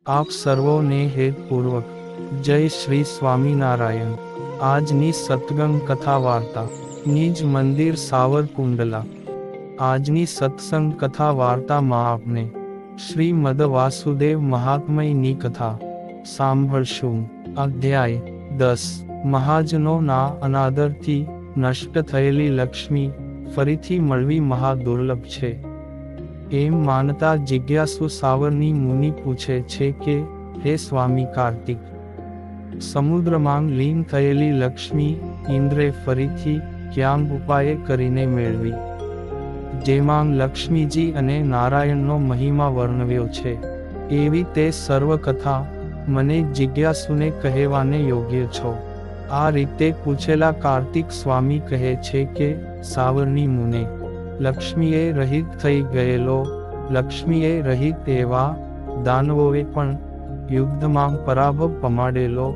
આપ સર્વોને હેતપૂર્વક જય શ્રી સ્વામિનારાયણ। આજની સત્સંગ કથા વાર્તા નિજ મંદિર સાવરકુંડલા। આજની સત્સંગ કથા વાર્તામાં આપને શ્રીમદ વાસુદેવ મહાત્મ્યની કથા સાંભળશું। અધ્યાય 10। મહાજનોના અનાદરથી નષ્ટ થયેલી લક્ષ્મી ફરીથી મળવી મહાદુર્લભ છે, એમ માનતા જિજ્ઞાસુ સાવરની મુનિ પૂછે છે કે હે સ્વામી કાર્તિક, સમુદ્રમાં લીન થયેલી લક્ષ્મી ઇન્દ્રે ફરીથી ક્યાં ઉપાય કરીને મેળવી, જેમાં લક્ષ્મીજી અને નારાયણનો મહિમા વર્ણવ્યો છે, એવી તે સર્વ કથા મને જિજ્ઞાસુને કહેવાને યોગ્ય છો। આ રીતે પૂછેલા કાર્તિક સ્વામી કહે છે કે સાવરની મુને, લક્ષ્મીએ રહિત થઈ ગયેલો, લક્ષ્મીએ રહિત એવા દાનવોએ પણ યુદ્ધમાં પરાભવ પમાડેલો,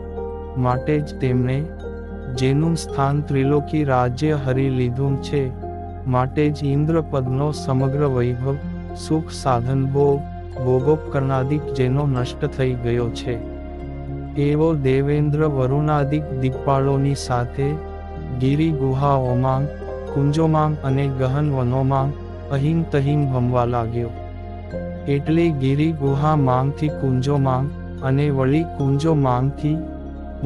માટે જ તેમણે જેનું સ્થાન ત્રિલોકી રાજ્ય હરી લીધું છે, માટે જ ઇન્દ્રપદનો સમગ્ર વૈભવ, સુખ સાધન ભોગોપકરણાદિક જેનો નષ્ટ થઈ ગયો છે, એવો દેવેન્દ્ર વરુણાદિક દિક્પાળોની સાથે ગિરિ ગુહાઓમાં, કુંજોમાં અને ગહન વનોમાં અહીં તહીં ભમવા લાગ્યો। એટલે ગિરિ ગુહા માંગથી કુંજોમાં, અને વળી કુંજો માંગથી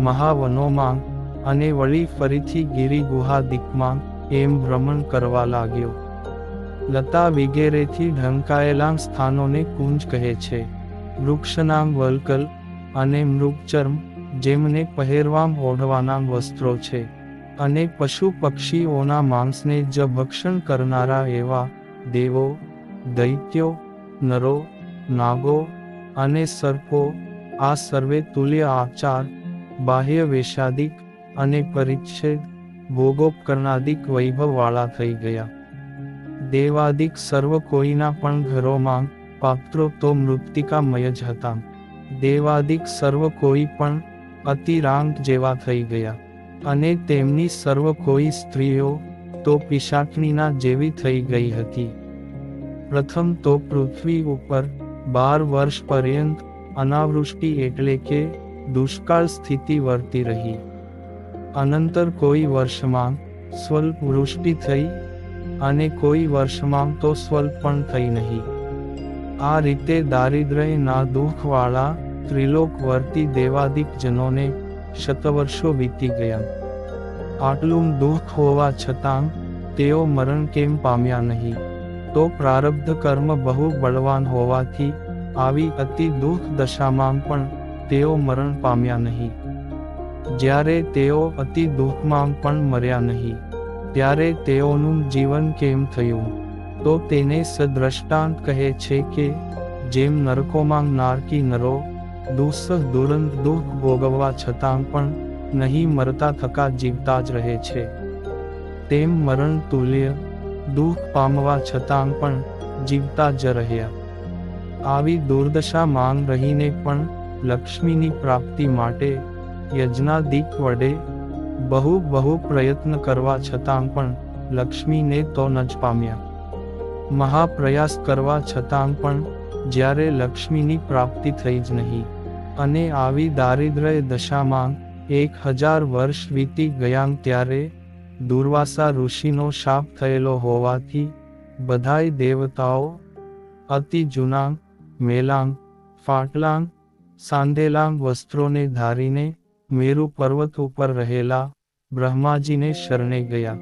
મહાવનોમાં, અને વળી ફરીથી ગિરિ ગુહા દિકમાં એમ ભ્રમણ કરવા લાગ્યો। લતા વિગેરેથી ઢંકાયેલા સ્થાનોને કુંજ કહે છે। વૃક્ષના વલ્કલ અને મૃગચર્મ જેમને પહેરવામ ઓઢવાના વસ્ત્રો છે, અને પશુ પક્ષીઓના માંસને જ ભક્ષણ કરનારા એવા દેવો, દૈત્યો, નરો, નાગો અને સર્પો, આ સર્વે તુલ્ય આચાર, બાહ્ય વેશાદિક અને પરિચ્છેદ ભોગોપકરણાદિક વૈભવવાળા થઈ ગયા। દેવાદિક સર્વ કોઈના પણ ઘરોમાં પાત્રો તો મૃત્તિકામય જ હતા। દેવાદિક સર્વ કોઈ પણ અતિરાંગ જેવા થઈ ગયા, અને તેમની સર્વ કોઈ સ્ત્રીઓ તો પિશાચણીના જેવી થઈ ગઈ હતી। પ્રથમ તો પૃથ્વી ઉપર 12 વર્ષ પર્યંત અનાવૃષ્ટિ એટલે કે દુષ્કાળ સ્થિતિ વર્તી રહી। અનંતર કોઈ વર્ષમાં સ્વલ્પ વૃષ્ટિ થઈ, અને કોઈ વર્ષમાં તો સ્વલ્પ પણ થઈ નહીં। આ રીતે દારિદ્ર્યના દુઃખવાળા ત્રિલોક વર્તી દેવાદિક જનોને શતવર્ષો વીતી ગયા। આટલું દુઃખ હોવા છતાં તેઓ મરણ કેમ પામ્યા નહીં? તો પ્રારબ્ધ કર્મ બહુ બળવાન હોવાથી આવી અતિ દુઃખ દશામાં પણ તેઓ મરણ પામ્યા નહીં। જ્યારે તેઓ અતિ દુઃખમાં પણ મર્યા નહીં, ત્યારે તેઓનું જીવન કેમ થયું? તો તેને સદ્રષ્ટાંત કહે છે કે જેમ નરકોમાં નારકી નરો દુઃસહ દુરંત દુઃખ ભોગવવા છતાં પણ નહીં મરતા થકા જીવતા જ રહે છે, તેમ મરણ તુલ્ય દુઃખ પામવા છતાં પણ જીવતા જ રહ્યા। આવી દુર્દશા માંગ રહીને પણ લક્ષ્મીની પ્રાપ્તિ માટે યજ્ઞાદિક વડે બહુ પ્રયત્ન કરવા છતાં પણ લક્ષ્મીને તો ન જ પામ્યા। મહાપ્રયાસ કરવા છતાં પણ જ્યારે લક્ષ્મીની પ્રાપ્તિ થઈ જ નહીં, અને આવી દારિદ્ર્ય દશામાં 1000 વર્ષ વીતી ગયા, ત્યારે દુર્વાસા ઋષિનો શાપ થયેલો હોવાથી બધાય દેવતાઓ અતિ જૂનાં, મેલાં, ફાટલાં, સાંધેલાં વસ્ત્રોને ધારીને મેરુ પર્વત ઉપર રહેલા બ્રહ્માજીને શરણે ગયા।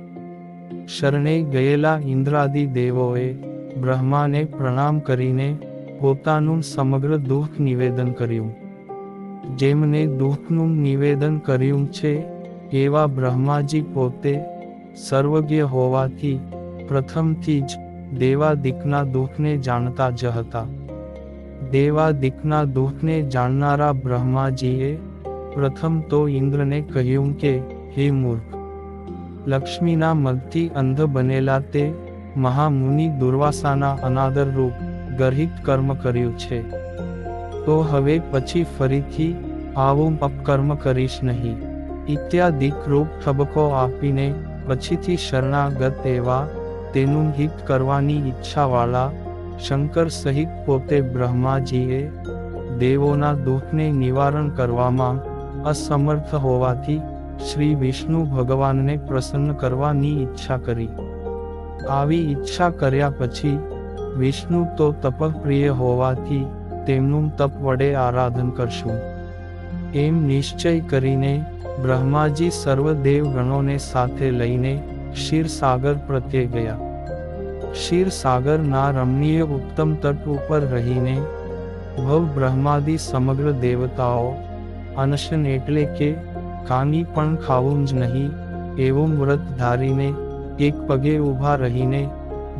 શરણે ગયેલા ઇન્દ્રાદિ દેવોએ બ્રહ્માને પ્રણામ કરીને પોતાનું સમગ્ર દુઃખ નિવેદન કર્યું। જેમને દુઃખનું નિવેદન કર્યું છે એવા બ્રહ્માજી પોતે સર્વજ્ઞ હોવાથી પ્રથમથી જ દેવાદિકના દુઃખને જાણતા જ હતા। દેવાદિકના દુઃખને જાણનારા બ્રહ્માજીએ પ્રથમ તો ઇન્દ્રને કહ્યું કે હે મૂર્ખ, લક્ષ્મીના મદથી અંધ બનેલા તે મહામુનિ દુર્વાસાના અનાદરરૂપ ગર્હિત કર્મ કર્યું છે, તો હવે પછી ફરીથી આવું અપકર્મ કરીશ નહીં, ઇત્યાદિક રૂપ ઠબકો આપીને પછીથી શરણાગત એવા તેનું હિત કરવાની ઈચ્છાવાળા શંકર સહિત પોતે બ્રહ્માજીએ દેવોના દુઃખને નિવારણ કરવામાં અસમર્થ હોવાથી શ્રી વિષ્ણુ ભગવાનને પ્રસન્ન કરવાની ઈચ્છા કરી. આવી ઈચ્છા કર્યા પછી વિષ્ણુ તો તપપ્રિય હોવાથી તેમનું તપ વડે આરાધન કરશું એમ નિશ્ચય કરીને બ્રહ્માજી સર્વ દેવગણોને સાથે લઈને ક્ષીરસાગર પ્રત્યે ગયા. ક્ષીરસાગરના રમણીય ઉત્તમ તટ ઉપર રહીને ભવ બ્રહ્માદિ સમગ્ર દેવતાઓ અનશન એટલે કે કાની પણ ખાવું જ નહીં એવું વ્રત ધારીને એક પગે ઊભા રહીને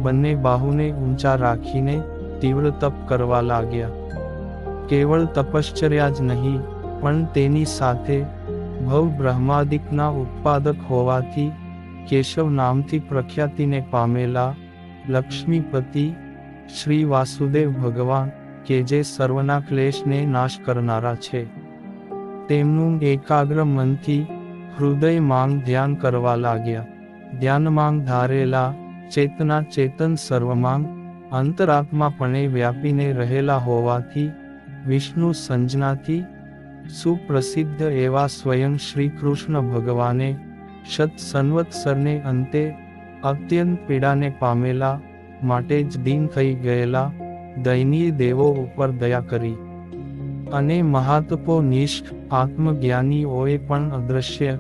બંને બાહુને ઊંચા રાખીને તીવ્ર તપ કરવા લાગ્યા. કેવળ તપશ્ચર્યા જ નહીં પણ તેની સાથે ભવ બ્રહ્માદિકના ઉત્પાદક હોવાથી કેશવ નામથી પ્રખ્યાતિને પામેલા લક્ષ્મીપતિ શ્રી વાસુદેવ ભગવાન કે જે સર્વના ક્લેશને નાશ કરનારા છે તેમનું એકાગ્ર મનથી હૃદયમાં ધ્યાન કરવા લાગ્યા. ધ્યાનમાં ધારેલા ચેતના ચેતન સર્વમાં અંતરાત્માપણે વ્યાપીને રહેલા હોવાથી વિષ્ણુ સંજ્ઞાથી સુપ્રસિદ્ધ એવા સ્વયં શ્રી કૃષ્ણ ભગવાને શત સંવત્સરને અંતે અત્યંત પીડાને પામેલા માટે જ દીન થઈ ગયેલા દયનીય દેવો ઉપર દયા કરી અને મહાતપોનિષ્ઠ આત્મજ્ઞાનીઓએ પણ અદૃશ્ય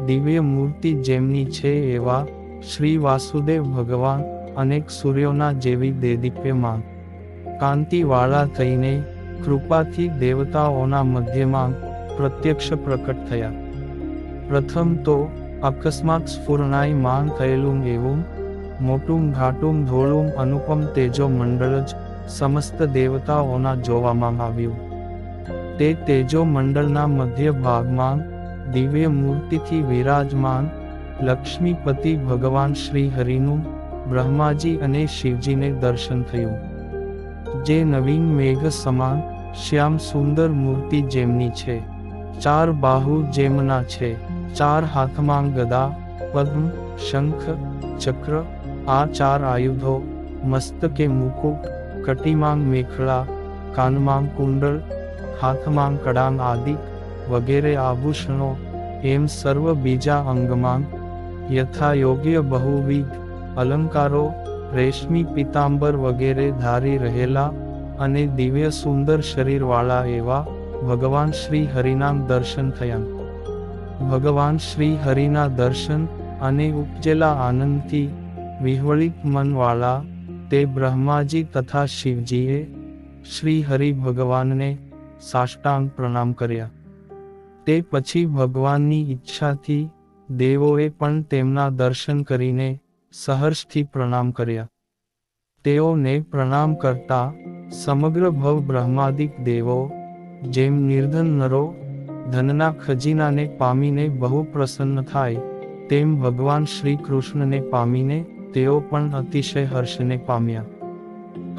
દિવ્ય મૂર્તિ જેમની છે એવા શ્રી વાસુદેવ ભગવાન અનેક સૂર્યોના જેવી દેદીપ્યમાન કાંતિવાળા થઈને કૃપાથી દેવતાઓના મધ્યમાં પ્રત્યક્ષ પ્રકટ થયા. પ્રથમ તો અકસ્માત સ્ફુરણાયમાન થયેલું એવું મોટું ઘાટું ધોળું અનુપમ તેજો મંડળ જ સમસ્ત દેવતાઓના જોવામાં આવ્યું. તે તેજો મંડળના મધ્ય ભાગમાં દિવ્ય મૂર્તિથી વિરાજમાન લક્ષ્મીપતિ ભગવાન શ્રી હરિનું બ્રહ્માજી અને શિવજીને દર્શન થયું. જે નવીન મેઘ સમાન શ્યામ સુંદર મૂર્તિ જેમની છે, 4 બાહુ જેમના છે, 4 હાથમાં ગદા, પદ્મ, શંખ, ચક્ર, આ 4 આયુધો, મસ્તકે મુકુટ, કટીમાં મેખલા, કાનમાં કુંડળ, હાથમાં કડાંગ આદિ વગેરે આભૂષણો એમ સર્વ બીજા અંગમાં યથા યોગ્ય બહુવિધ અલંકારો રેશમી પીતાંબર વગેરે ધારી રહેલા અને દિવ્ય સુંદર શરીરવાળા એવા ભગવાન શ્રી હરિના દર્શન થયા. ભગવાન શ્રી હરિના દર્શન અને ઉપજેલા આનંદથી વિહ્વલિત મનવાળા તે બ્રહ્માજી તથા શિવજીએ શ્રી હરિ ભગવાનને સાષ્ટાંગ પ્રણામ કર્યા. તે પછી ભગવાનની ઈચ્છાથી દેવોએ પણ તેમના દર્શન કરીને સહર્ષથી પ્રણામ કર્યા. તેઓને પ્રણામ કરતા સમગ્ર ભવ બ્રહ્માદિક દેવો જેમ નિર્ધન નરો ધનના ખજીનાને પામીને બહુ પ્રસન્ન થાય તેમ ભગવાન શ્રી કૃષ્ણને પામીને તેઓ પણ અતિશય હર્ષને પામ્યા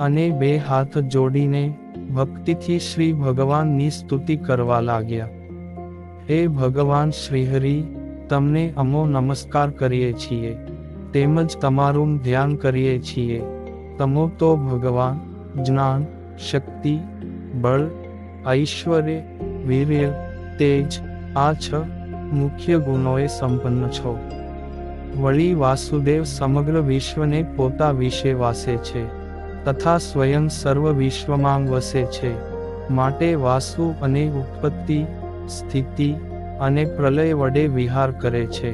અને 2 હાથ જોડીને ભક્તિથી શ્રી ભગવાનની સ્તુતિ કરવા લાગ્યા. હે ભગવાન શ્રીહરિ, તમને અમો નમસ્કાર કરીએ છીએ તેમજ તમારું ધ્યાન કરીએ છીએ. તમો તો ભગવાન જ્ઞાન, શક્તિ, બળ, ઐશ્વર્ય, વીર્ય, તેજ આ 6 મુખ્ય ગુણોએ સંપન્ન છો. વળી વાસુદેવ સમગ્ર વિશ્વને પોતા વિશે વાસે છે તથા સ્વયં સર્વ વિશ્વમાં વસે છે. માટે વાસુ અને ઉત્પત્તિ, સ્થિતિ અને પ્રલય વડે વિહાર કરે છે.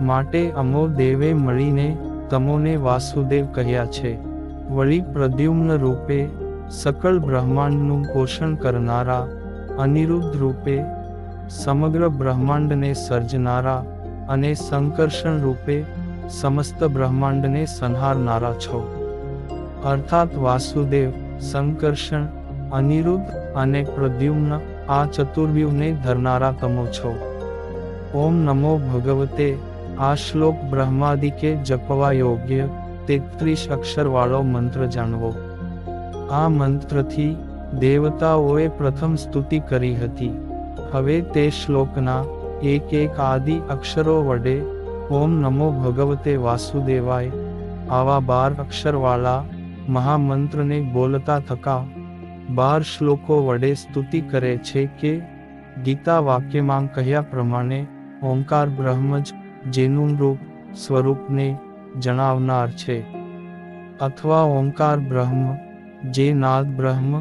માટે અમો દેવે મળીને તમોને વાસુદેવ કહ્યા છે. વળી પ્રદ્યુમ્ન રૂપે સકળ બ્રહ્માંડનું પોષણ કરનારા, અનિરુદ્ધ રૂપે સમગ્ર બ્રહ્માંડને સર્જનારા અને સંકર્ષણ રૂપે સમસ્ત બ્રહ્માંડને સંહારનારા છો. અર્થાત વાસુદેવ, સંકર્ષણ, અનિરુદ્ધ અને પ્રદ્યુમ્ન આ ચતુર્વ્યુહને ધરનારા તમો છો. ઓમ નમો ભગવતે. આ શ્લોક બ્રહ્માદિકે જપવા યોગ્ય 33 અક્ષરવાળો મંત્ર જાણવો. આ મંત્રથી દેવતાઓએ પ્રથમ સ્તુતિ કરી હતી. હવે તે શ્લોકના એક આદિ અક્ષરો વડે ઓમ નમો ભગવતે વાસુદેવાય આવા 12 અક્ષરવાળા મહામંત્રને બોલતા થકા 12 શ્લોકો વડે સ્તુતિ કરે છે કે ગીતા વાક્યમાં કહ્યા પ્રમાણે ઓંકાર બ્રહ્મ જ જેનું રૂપ સ્વરૂપને જણાવનાર છે, અથવા ઓંકાર બ્રહ્મ જે નાદ બ્રહ્મ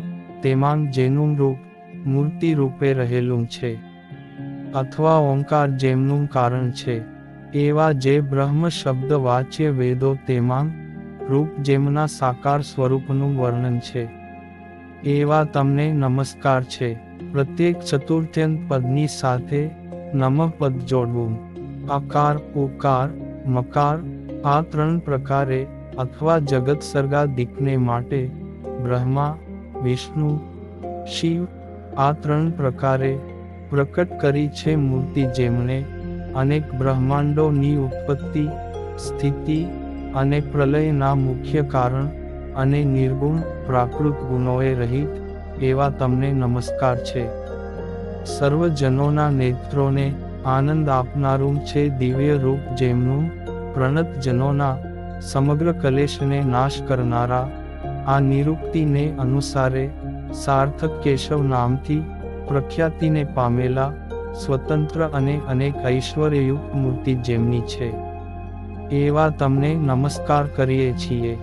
તેમાં જેનું રૂપ મૂર્તિ રૂપે રહેલું છે, અથવા ઓંકાર જેમનું કારણ છે, એવા જે બ્રહ્મ શબ્દ વાચ્ય વેદો તેમાં રૂપ જેમના સાકાર સ્વરૂપનું વર્ણન છે, એવા તમને નમસ્કાર છે. પ્રત્યેક ચતુર્થ્યંત પદની સાથે નમઃ પદ જોડવું. આકાર, ઉકાર, મકાર આ 3 પ્રકારે અથવા જગત સર્ગાદિકને માટે બ્રહ્મા, વિષ્ણુ, શિવ આ 3 પ્રકારે પ્રકટ કરી છે મૂર્તિ જેમણે અનેક બ્રહ્માંડોની ઉત્પત્તિ, સ્થિતિ અને પ્રલયના મુખ્ય કારણ અને નિર્ગુણ પ્રાકૃત ગુણોએ રહિત એવા તમને નમસ્કાર છે. સર્વજનોના નેત્રોને આનંદ આપનારું છે દિવ્ય રૂપ જેમનું પ્રણત જનોના સમગ્ર કલેશને નાશ કરનારા આ નિરુક્તિને અનુસારે સાર્થક કેશવ નામથી પ્રખ્યાતિને પામેલા સ્વતંત્ર અને અનેક ઐશ્વર્યયુક્ત મૂર્તિ જેમની છે, એવા તમને નમસ્કાર કરીએ છીએ.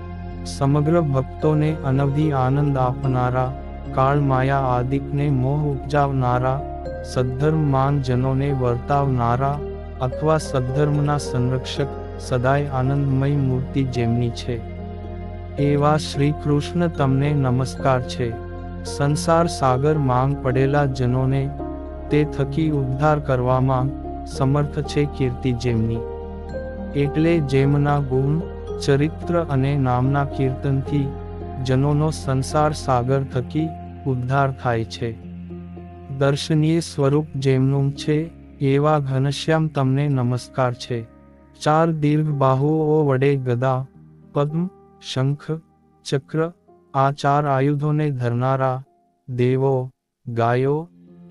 સમગ્ર ભક્તોને અનવધિ આનંદ આપનારા, કાળ માયા આદિકને મોહ ઉપજાવનારા, સદ્ધર્મમાન જનોને વર્તાવનારા અથવા સદ્ધર્મના સંરક્ષક સદાય આનંદમય મૂર્તિ જેમની છે, એવા શ્રી કૃષ્ણ તમને નમસ્કાર છે. સંસાર સાગર માંગ પડેલા જનોને તે થકી ઉદ્ધાર કરવામાં સમર્થ છે કીર્તિ જેમની. એટલે જેમના ગુણ, ચરિત્ર અને નામના કીર્તનથી જનોનો સંસાર સાગર થકી ઉદ્ધાર થાય છે. દર્શનીય સ્વરૂપ જેમનું છે એવા ઘનશ્યામ તમને નમસ્કાર છે. 4 દીર્ઘ બાહુઓ વડે ગદા, પદ્મ, શંખ, ચક્ર આ 4 આયુધોને ધરનારા દેવો, ગાયો,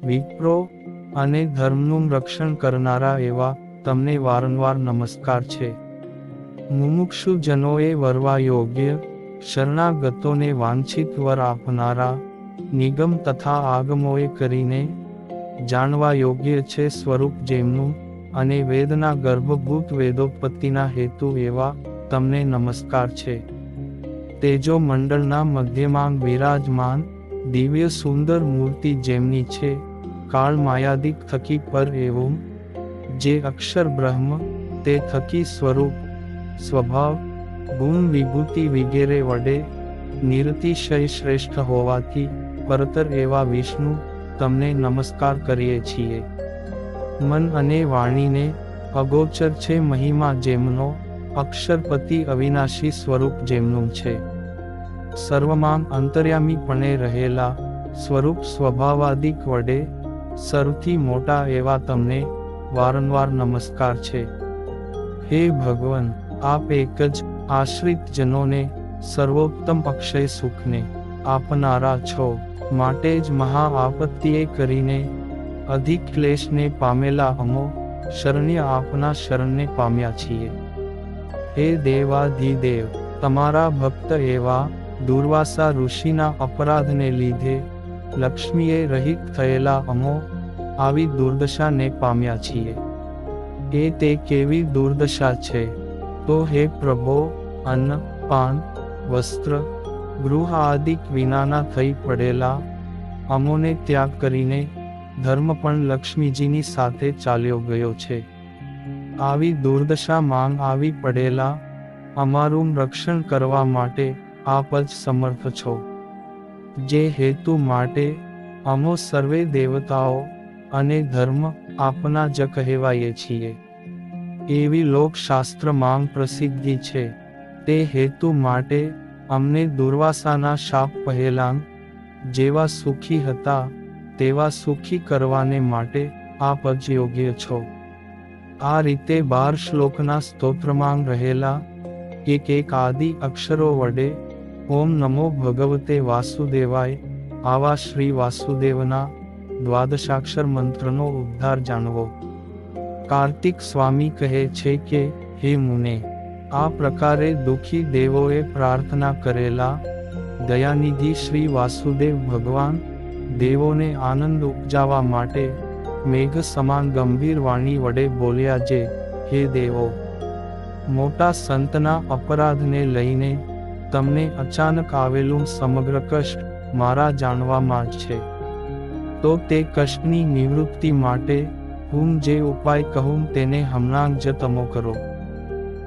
વિપ્રો અને ધર્મનું રક્ષણ કરનારા એવા તમને વારંવાર નમસ્કાર છે. મુમુક્ષુ જનોએ વરવા યોગ્ય, શરણાગતોને વાંછિત વર આપનારા, નિગમ તથા આગમોએ કરીને જાણવા યોગ્ય છે સ્વરૂપ જેમનું અને વેદના ગર્ભભૂત વેદોત્પત્તિના હેતુ એવા તમને નમસ્કાર છે. તેજો મંડળના મધ્યમાં વિરાજમાન દિવ્ય સુંદર મૂર્તિ જેમની છે, કાળ માયાદિક થકી પર એવું જે અક્ષર બ્રહ્મ તે થકી સ્વરૂપ, સ્વભાવ, ગુણ વિભૂતિ વગેરે વડે નિરતિશય શ્રેષ્ઠ હોવાથી પરતર એવા વિષ્ણુ તમને નમસ્કાર કરીએ છીએ. મન અને વાણીને અગોચર છે મહિમા જેમનો, અક્ષરપતિ અવિનાશી સ્વરૂપ જેમનું છે, સર્વમાં અંતર્યામીપણે રહેલા સ્વરૂપ સ્વભાવાદિક વડે સર્વથી મોટા એવા તમને વારંવાર નમસ્કાર છે. હે ભગવાન, આપ એક જ આશ્રિત જનોને સર્વોત્તમ અક્ષય સુખને આપનારા છો, માટે જ મહા આપત્તિએ કરીને અધિક ક્લેશને પામેલા અમો શરણ્ય આપના શરણને પામ્યા છીએ. હે દેવાધિદેવ, તમારા ભક્ત એવા દુર્વાસા ઋષિના અપરાધને લીધે લક્ષ્મીએ રહિત થયેલા અમો આવી દુર્દશાને પામ્યા છીએ. એ તે કેવી દુર્દશા છે? તો હે પ્રભો, અન્ન, પાન, વસ્ત્ર, ગૃહ આદિક વિનાના થઈ પડેલા અમોને ત્યાગ કરીને ધર્મ પણ લક્ષ્મીજીની સાથે ચાલ્યો ગયો છે. આવી દુર્દશા માંગ આવી પડેલા અમારું રક્ષણ કરવા માટે આપ જ સમર્થ છો. જે હેતુ માટે અમો સર્વે દેવતાઓ અને ધર્મ આપના જ કહેવાઈએ છીએ, એવી લોકશાસ્ત્ર માંગ પ્રસિદ્ધિ છે. તે હેતુ માટે અમને દુર્વાસાના શાપ પહેલાં જેવા સુખી હતા તેવા સુખી કરવાને માટે આપ જ યોગ્ય છો. આ રીતે 12 શ્લોકના સ્તોત્રમાં રહેલા એક આદિ અક્ષરો વડે ઓમ નમો ભગવતે વાસુદેવાય આવા શ્રી વાસુદેવના દ્વાદશાક્ષર મંત્રનો ઉદ્ધાર જાણવો. કાર્તિક સ્વામી કહે છે કે હે મુને, આ પ્રકારે દુઃખી દેવોએ પ્રાર્થના કરેલા દયાનિધિ શ્રી વાસુદેવ ભગવાન દેવોને આનંદ ઉપજાવવા માટે મેઘ સમાન ગંભીર વાણી વડે બોલ્યા જે, હે દેવો, મોટા સંતના અપરાધને લઈને તમને અચાનક આવેલું સમગ્ર કષ્ટ મારા જાણવામાં જ છે. તો તે કષ્ટની નિવૃત્તિ માટે હું જે ઉપાય કહું તેને હમણાં જ તમો કરો.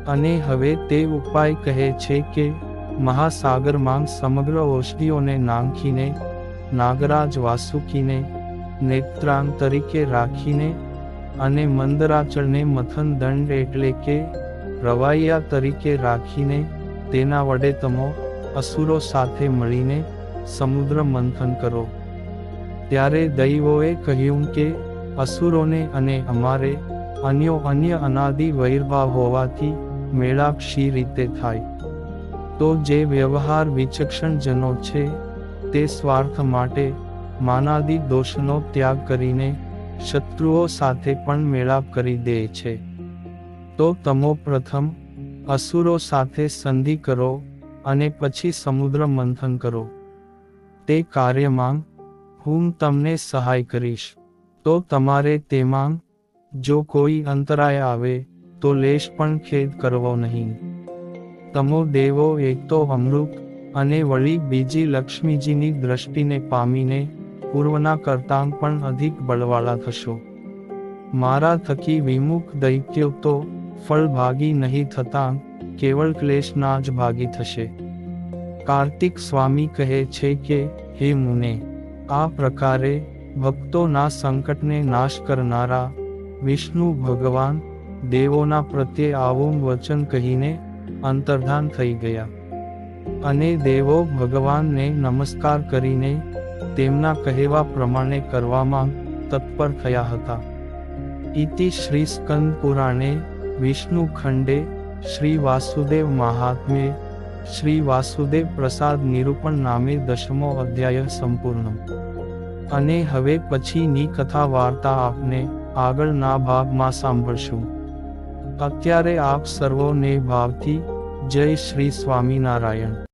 અને હવે તે ઉપાય કહે છે કે મહાસાગરમાં સમગ્ર ઔષધિઓને નાંખીને, નાગરાજ વાસુકીને નેત્રાંગ તરીકે રાખીને અને મંદરાચળને મથન દંડ એટલે કે રવાઈયા તરીકે રાખીને તેના વડે તમો અસુરો સાથે મળીને સમુદ્ર મંથન કરો. ત્યારે દૈવોએ કહ્યું કે અસુરોને અને અમારે અન્ય અનાદિ વૈરભાવ હોવાથી મેળાપ શી રીતે થાય? તો જે વ્યવહાર વિચક્ષણ જનો છે તે સ્વાર્થ માટે માનાદિ દોષનો ત્યાગ કરીને શત્રુઓ સાથે પણ મેળાપ કરી દે છે. તો તમો પ્રથમ અસુરો સાથે સંધિ કરો અને પછી સમુદ્ર મંથન કરો. તે કાર્યમાં હું તમને સહાય કરીશ. તો તમારે તેમાં જો કોઈ અંતરાય આવે તો લેશ પણ ખેદ કરવો નહીં. તમો દેવો એક તો અમૃત અને વળી બીજી લક્ષ્મીજીની દ્રષ્ટિને પામીને પૂર્વના કરતાં પણ અધિક બળવાળા થશો. મારા થકી વિમુખ દૈત્યો તો ફળભાગી નહીં થતાં કેવળ ક્લેશના જ ભાગી થશે. કાર્તિક સ્વામી કહે છે કે, હે મુને, આ પ્રકારે ભક્તોના સંકટને નાશ કરનારા વિષ્ણુ ભગવાન દેવોના પ્રત્યે આવું વચન કહીને અંતર્ધાન થઈ ગયા. અને દેવો ભગવાનને નમસ્કાર કરીને તેમના કહેવા પ્રમાણે કરવામાં તત્પર થયા હતા. ઇતિ શ્રી સ્કંદ પુરાણે વિષ્ણુ ખંડે શ્રી વાસુદેવ મહાત્મ્યે શ્રી વાસુદેવ પ્રસાદ નિરૂપણ નામે 10મો અધ્યાય સંપૂર્ણ. અને હવે પછીની કથા વાર્તા આપને આગળના ભાગમાં સાંભળશું. અત્યારે આપ સર્વોને ભાવથી જય શ્રી સ્વામિનારાયણ.